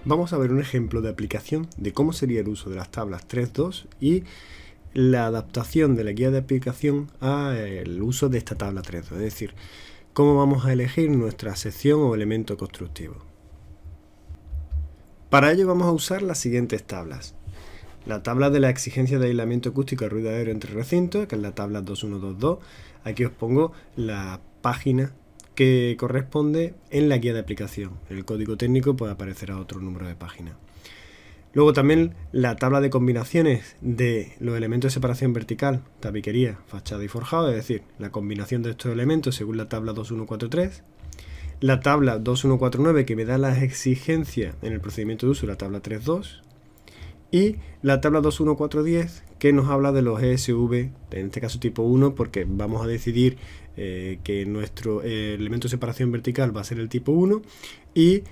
Vamos a ver un ejemplo de aplicación de cómo sería el uso de las tablas 3.2 y la adaptación de la guía de aplicación al uso de esta tabla 3.2, es decir, cómo vamos a elegir nuestra sección o elemento constructivo. Para ello vamos a usar las siguientes tablas. La tabla de la exigencia de aislamiento acústico y ruido aéreo entre recintos, que es la tabla 2122. Aquí os pongo la página que corresponde en la guía de aplicación. En el código técnico pues aparecerá otro número de página. Luego también la tabla de combinaciones de los elementos de separación vertical, tabiquería, fachada y forjado, es decir, la combinación de estos elementos según la tabla 2143. La tabla 2149 que me da las exigencias en el procedimiento de uso de la tabla 3.2. Y la tabla 21410 que nos habla de los ESV, en este caso tipo 1, porque vamos a decidir que nuestro elemento de separación vertical va a ser el tipo 1 y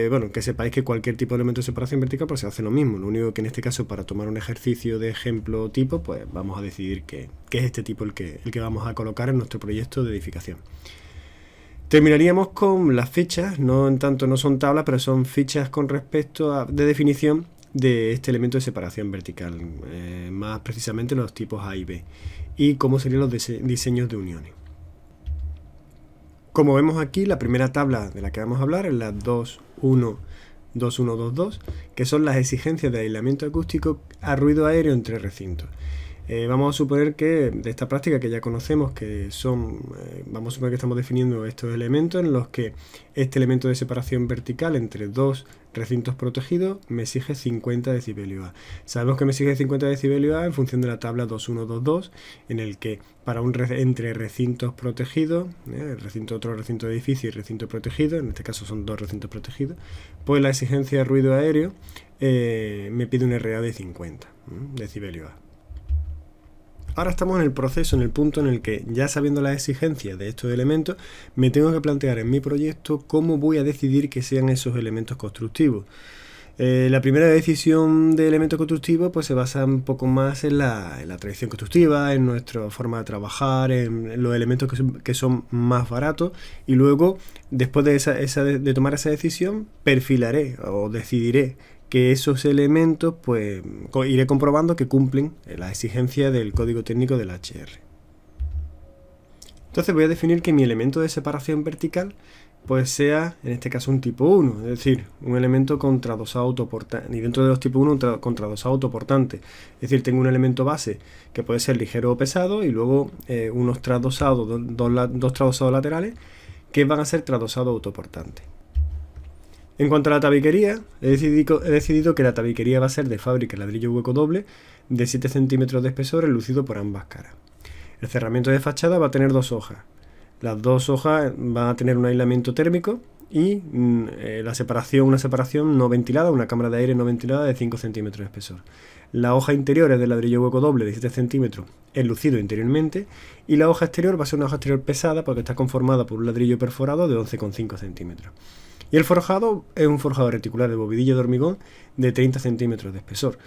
bueno, que sepáis que cualquier tipo de elemento de separación vertical pues se hace lo mismo, lo único que en este caso para tomar un ejercicio de ejemplo tipo pues vamos a decidir que es este tipo el que vamos a colocar en nuestro proyecto de edificación. Terminaríamos con las fichas, no en tanto no son tablas, pero son fichas con respecto a de definición de este elemento de separación vertical, más precisamente los tipos A y B, y cómo serían los diseños de uniones. Como vemos aquí, la primera tabla de la que vamos a hablar es la 2122, que son las exigencias de aislamiento acústico a ruido aéreo entre recintos. Vamos a suponer que de esta práctica que ya conocemos, que son, vamos a suponer que estamos definiendo estos elementos en los que este elemento de separación vertical entre dos recintos protegidos me exige 50 decibelios A. Sabemos que me exige 50 decibelios A en función de la tabla 2122, en el que para entre recintos protegidos, otro recinto de edificio y recinto protegido, en este caso son dos recintos protegidos, pues la exigencia de ruido aéreo me pide un RA de 50 decibelios A. Ahora estamos en el proceso, en el punto en el que, ya sabiendo las exigencias de estos elementos, me tengo que plantear en mi proyecto cómo voy a decidir que sean esos elementos constructivos. La primera decisión de elementos constructivos pues se basa un poco más en la tradición constructiva, en nuestra forma de trabajar, en los elementos que son más baratos, y luego, después de tomar esa decisión, perfilaré o decidiré que esos elementos pues iré comprobando que cumplen las exigencias del código técnico del HR. Entonces voy a definir que mi elemento de separación vertical pues sea en este caso un tipo 1, es decir, un elemento contradosado autoportante, y dentro de los tipos 1 contradosado autoportante, es decir, tengo un elemento base que puede ser ligero o pesado y luego unos tradosados, dos tradosados laterales que van a ser tradosados autoportantes. En cuanto a la tabiquería, he decidido que la tabiquería va a ser de fábrica ladrillo hueco doble de 7 centímetros de espesor enlucido por ambas caras. El cerramiento de fachada va a tener dos hojas. Las dos hojas van a tener un aislamiento térmico y una separación no ventilada, una cámara de aire no ventilada de 5 centímetros de espesor. La hoja interior es de ladrillo hueco doble de 7 centímetros enlucido interiormente y la hoja exterior va a ser una hoja exterior pesada porque está conformada por un ladrillo perforado de 11,5 centímetros. Y el forjado es un forjado reticular de bovidillo de hormigón de 30 centímetros de espesor.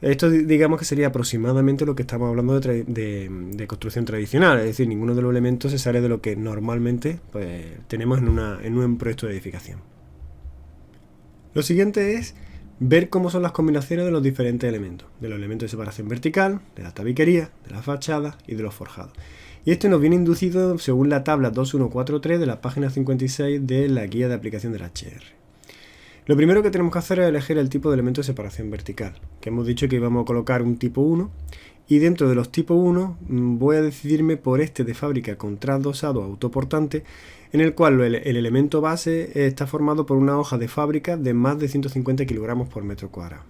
Esto digamos que sería aproximadamente lo que estamos hablando de construcción tradicional, es decir, ninguno de los elementos se sale de lo que normalmente pues, tenemos en un proyecto de edificación. Lo siguiente es ver cómo son las combinaciones de los diferentes elementos, de los elementos de separación vertical, de la tabiquería, de la fachada y de los forjados. Y esto nos viene inducido según la tabla 2143 de la página 56 de la guía de aplicación del HR. Lo primero que tenemos que hacer es elegir el tipo de elemento de separación vertical, que hemos dicho que íbamos a colocar un tipo 1, y dentro de los tipo 1 voy a decidirme por este de fábrica con trasdosado autoportante, en el cual el elemento base está formado por una hoja de fábrica de más de 150 kilogramos por metro cuadrado.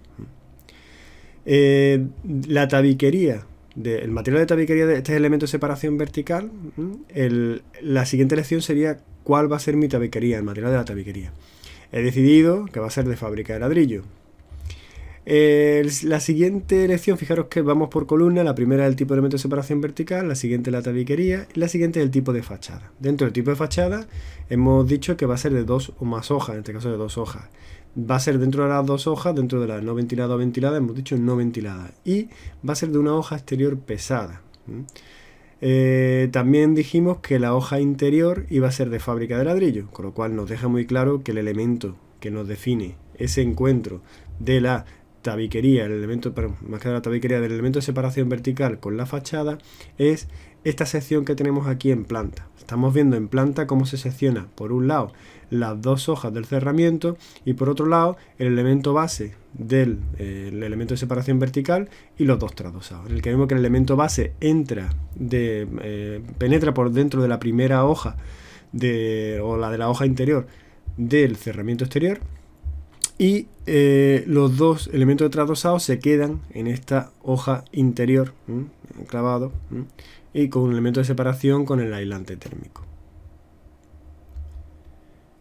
La tabiquería, el material de tabiquería de este elemento de separación vertical, la siguiente elección sería cuál va a ser mi tabiquería, el material de la tabiquería. He decidido que va a ser de fábrica de ladrillo. La siguiente elección, fijaros que vamos por columna, la primera es el tipo de elemento de separación vertical, la siguiente es la tabiquería y la siguiente es el tipo de fachada. Dentro del tipo de fachada hemos dicho que va a ser de dos o más hojas, en este caso de dos hojas. Va a ser dentro de las dos hojas, dentro de la no ventilada o ventilada, hemos dicho no ventilada. Y va a ser de una hoja exterior pesada. También dijimos que la hoja interior iba a ser de fábrica de ladrillo, con lo cual nos deja muy claro que el elemento que nos define ese encuentro de la tabiquería, el elemento, perdón, más que de la tabiquería, del elemento de separación vertical con la fachada, es esta sección que tenemos aquí en planta. Estamos viendo en planta cómo se secciona, por un lado, las dos hojas del cerramiento y por otro lado, el elemento base del el elemento de separación vertical y los dos tradosados. En el que vemos que el elemento base penetra por dentro de la primera hoja o la de la hoja interior del cerramiento exterior, y los dos elementos de tradosados se quedan en esta hoja interior, clavado, y con un elemento de separación con el aislante térmico.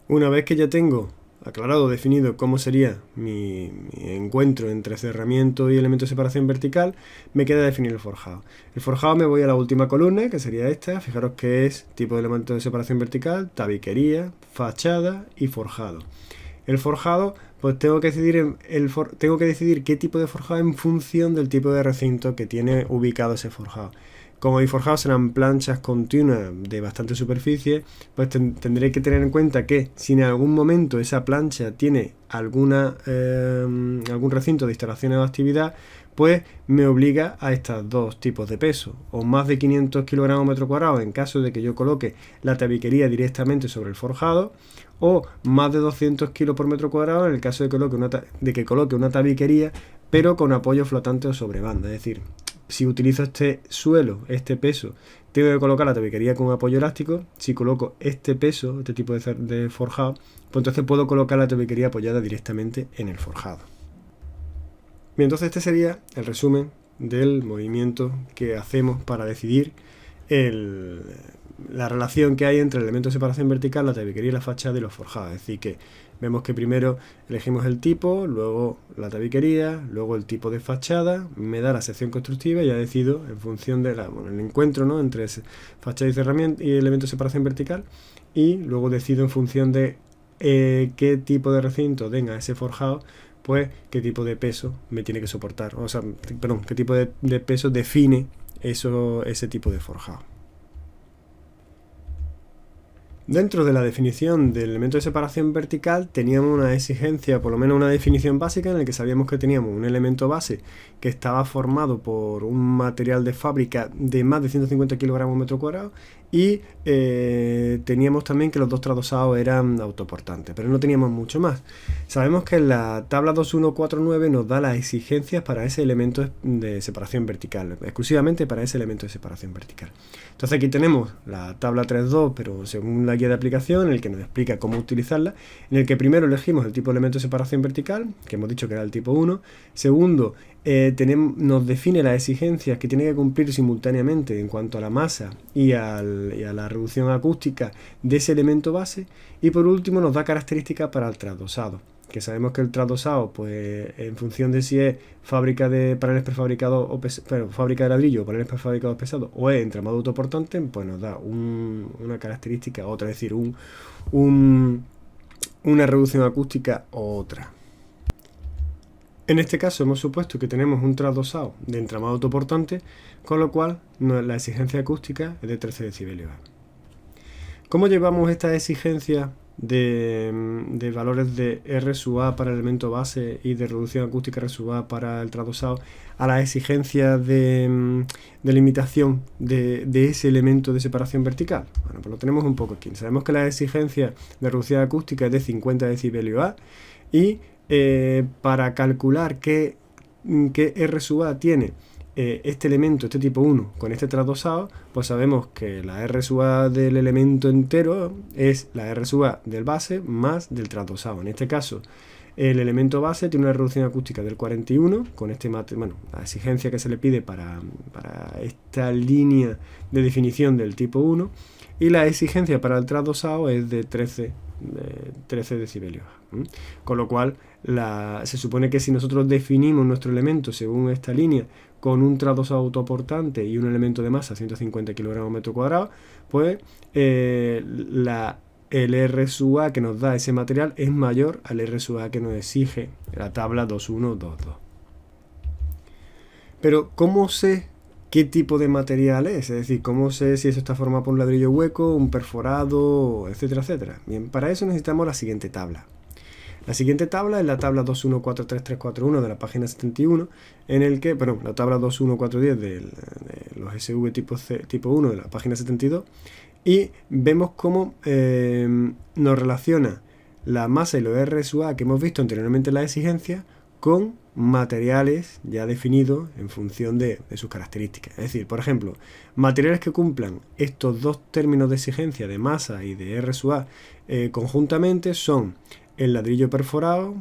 Una vez que ya tengo aclarado, definido cómo sería mi encuentro entre cerramiento y elemento de separación vertical, me queda definir el forjado. El forjado, me voy a la última columna, que sería esta. Fijaros que es tipo de elemento de separación vertical, tabiquería, fachada y forjado. El forjado, pues tengo que decidir qué tipo de forjado en función del tipo de recinto que tiene ubicado ese forjado. Como mi forjado serán planchas continuas de bastante superficie, pues tendré que tener en cuenta que si en algún momento esa plancha tiene algún recinto de instalaciones o actividad, pues me obliga a estos dos tipos de peso, o más de 500 kg metro cuadrado en caso de que yo coloque la tabiquería directamente sobre el forjado, o más de 200 kg por metro cuadrado en el caso de que coloque una tabiquería pero con apoyo flotante o sobre banda. Es decir, si utilizo este suelo, este peso, tengo que colocar la tabiquería con apoyo elástico. Si coloco este peso, este tipo de forjado, pues entonces puedo colocar la tabiquería apoyada directamente en el forjado. Bien, entonces este sería el resumen del movimiento que hacemos para decidir la relación que hay entre el elemento de separación vertical, la tabiquería y la fachada y los forjados. Es decir, que vemos que primero elegimos el tipo, luego la tabiquería, luego el tipo de fachada, me da la sección constructiva y ya decido en función del encuentro, ¿no?, entre fachada y cerramiento y elemento de separación vertical, y luego decido en función de qué tipo de recinto tenga ese forjado, pues qué tipo de peso me tiene que soportar, qué tipo de peso define ese tipo de forjado. Dentro de la definición del elemento de separación vertical teníamos una exigencia, por lo menos una definición básica, en la que sabíamos que teníamos un elemento base que estaba formado por un material de fábrica de más de 150 kg metro cuadrado, y teníamos también que los dos tradosados eran autoportantes, pero no teníamos mucho más. Sabemos que en la tabla 2149 nos da las exigencias para ese elemento de separación vertical, exclusivamente para ese elemento de separación vertical. Entonces aquí tenemos la tabla 3.2, pero según la guía de aplicación, en el que nos explica cómo utilizarla, en el que primero elegimos el tipo de elemento de separación vertical, que hemos dicho que era el tipo 1. Segundo, nos define las exigencias que tiene que cumplir simultáneamente en cuanto a la masa y a la reducción acústica de ese elemento base. Y por último nos da características para el trasdosado, que sabemos que el trasdosado, pues en función de si es fábrica de paneles prefabricados fábrica de ladrillo o paneles prefabricados pesados, o es entramado autoportante, pues nos da una característica otra, es decir, una reducción acústica otra. En este caso hemos supuesto que tenemos un trasdosado de entramado autoportante, con lo cual la exigencia acústica es de 13 decibelios. ¿Cómo llevamos esta exigencia de valores de R sub A para el elemento base y de reducción acústica R sub A para el trasdosado a las exigencias de limitación de ese elemento de separación vertical? Bueno, pues lo tenemos un poco aquí. Sabemos que la exigencia de reducción acústica es de 50 decibelios A, y para calcular qué R sub A tiene este elemento, este tipo 1, con este trasdosado, pues sabemos que la R sub A del elemento entero es la R sub A del base más del trasdosado. En este caso, el elemento base tiene una reducción acústica del 41, con la exigencia que se le pide para esta línea de definición del tipo 1, y la exigencia para el trasdosado es de 13 decibelios. Con lo cual, se supone que si nosotros definimos nuestro elemento según esta línea con un trasdosado autoportante y un elemento de masa 150 kg metro cuadrado, pues el R sub A que nos da ese material es mayor al R sub A que nos exige la tabla 2122. Pero ¿cómo sé qué tipo de material es? Es decir, ¿cómo sé si eso está formado por un ladrillo hueco, un perforado, etcétera, etcétera? Bien, para eso necesitamos la siguiente tabla. La siguiente tabla es la tabla 2143341 de la página 71, en el que, perdón, la tabla 21410 de los SV tipo 1 de la página 72, y vemos cómo nos relaciona la masa y los RSUA que hemos visto anteriormente en la exigencia con materiales ya definidos en función de sus características. Es decir, por ejemplo, materiales que cumplan estos dos términos de exigencia de masa y de RSUA conjuntamente son el ladrillo perforado,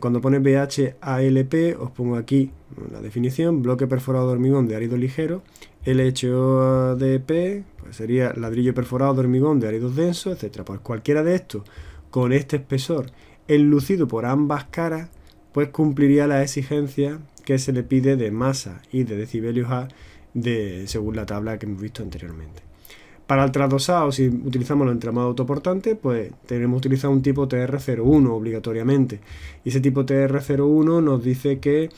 cuando pone BHALP, os pongo aquí la definición, bloque perforado de hormigón de árido ligero, LHOADP, pues sería ladrillo perforado de hormigón de áridos densos, etcétera. Pues cualquiera de estos con este espesor enlucido por ambas caras, pues cumpliría la exigencia que se le pide de masa y de decibelios A según la tabla que hemos visto anteriormente. Para el trasdosado, si utilizamos el entramado autoportante, pues tenemos que utilizar un tipo TR01 obligatoriamente. Y ese tipo TR01 nos dice que,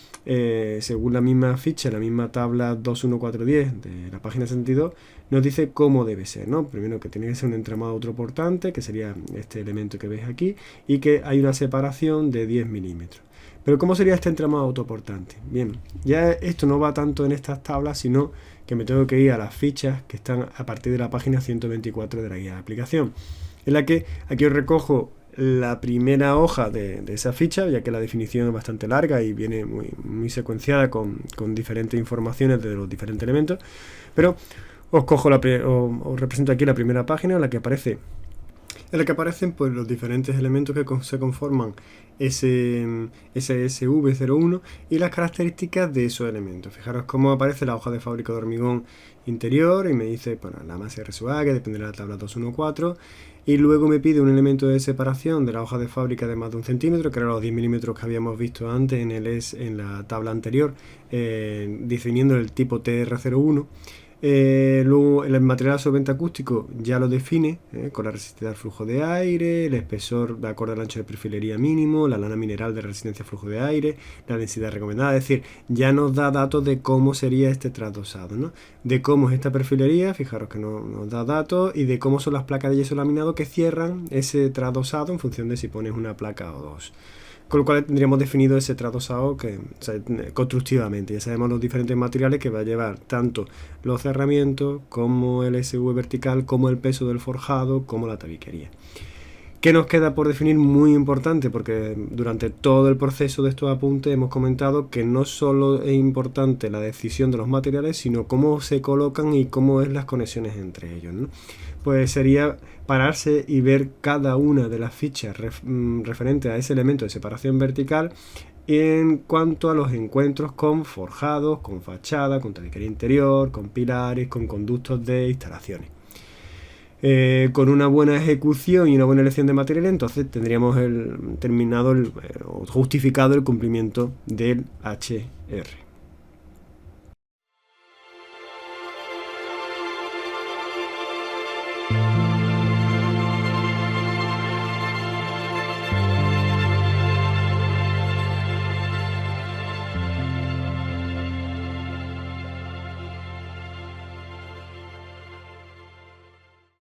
según la misma ficha, la misma tabla 21410 de la página 62, nos dice cómo debe ser, ¿no? Primero que tiene que ser un entramado autoportante, que sería este elemento que veis aquí, y que hay una separación de 10 milímetros. Pero ¿cómo sería este entramado autoportante? Bien, ya esto no va tanto en estas tablas, sino que me tengo que ir a las fichas que están a partir de la página 124 de la guía de aplicación, en la que aquí os recojo la primera hoja de esa ficha, ya que la definición es bastante larga y viene muy secuenciada con diferentes informaciones de los diferentes elementos, pero os represento aquí la primera página en la que aparecen pues los diferentes elementos que se conforman ese SV01 y las características de esos elementos. Fijaros cómo aparece la hoja de fábrica de hormigón interior y me dice, bueno, la masa RSUA, que depende de la tabla 214, y luego me pide un elemento de separación de la hoja de fábrica de más de 1 centímetro, que eran los 10 milímetros que habíamos visto antes en la tabla anterior, definiendo el tipo TR01. Luego el material absorbente acústico ya lo define con la resistencia al flujo de aire, el espesor de acorde al ancho de perfilería mínimo, la lana mineral de resistencia al flujo de aire, la densidad recomendada, es decir, ya nos da datos de cómo sería este trasdosado, ¿no? De cómo es esta perfilería, fijaros que nos da datos, y de cómo son las placas de yeso laminado que cierran ese trasdosado en función de si pones una placa o dos. Con lo cual tendríamos definido ese trasdosado constructivamente. Ya sabemos los diferentes materiales que va a llevar tanto los cerramientos como el SV vertical, como el peso del forjado, como la tabiquería. ¿Qué nos queda por definir? Muy importante, porque durante todo el proceso de estos apuntes hemos comentado que no solo es importante la decisión de los materiales, sino cómo se colocan y cómo es las conexiones entre ellos, ¿no? Pues sería pararse y ver cada una de las fichas referentes a ese elemento de separación vertical en cuanto a los encuentros con forjados, con fachada, con tabiquería interior, con pilares, con conductos de instalaciones. Con una buena ejecución y una buena elección de material, entonces tendríamos justificado el cumplimiento del HR.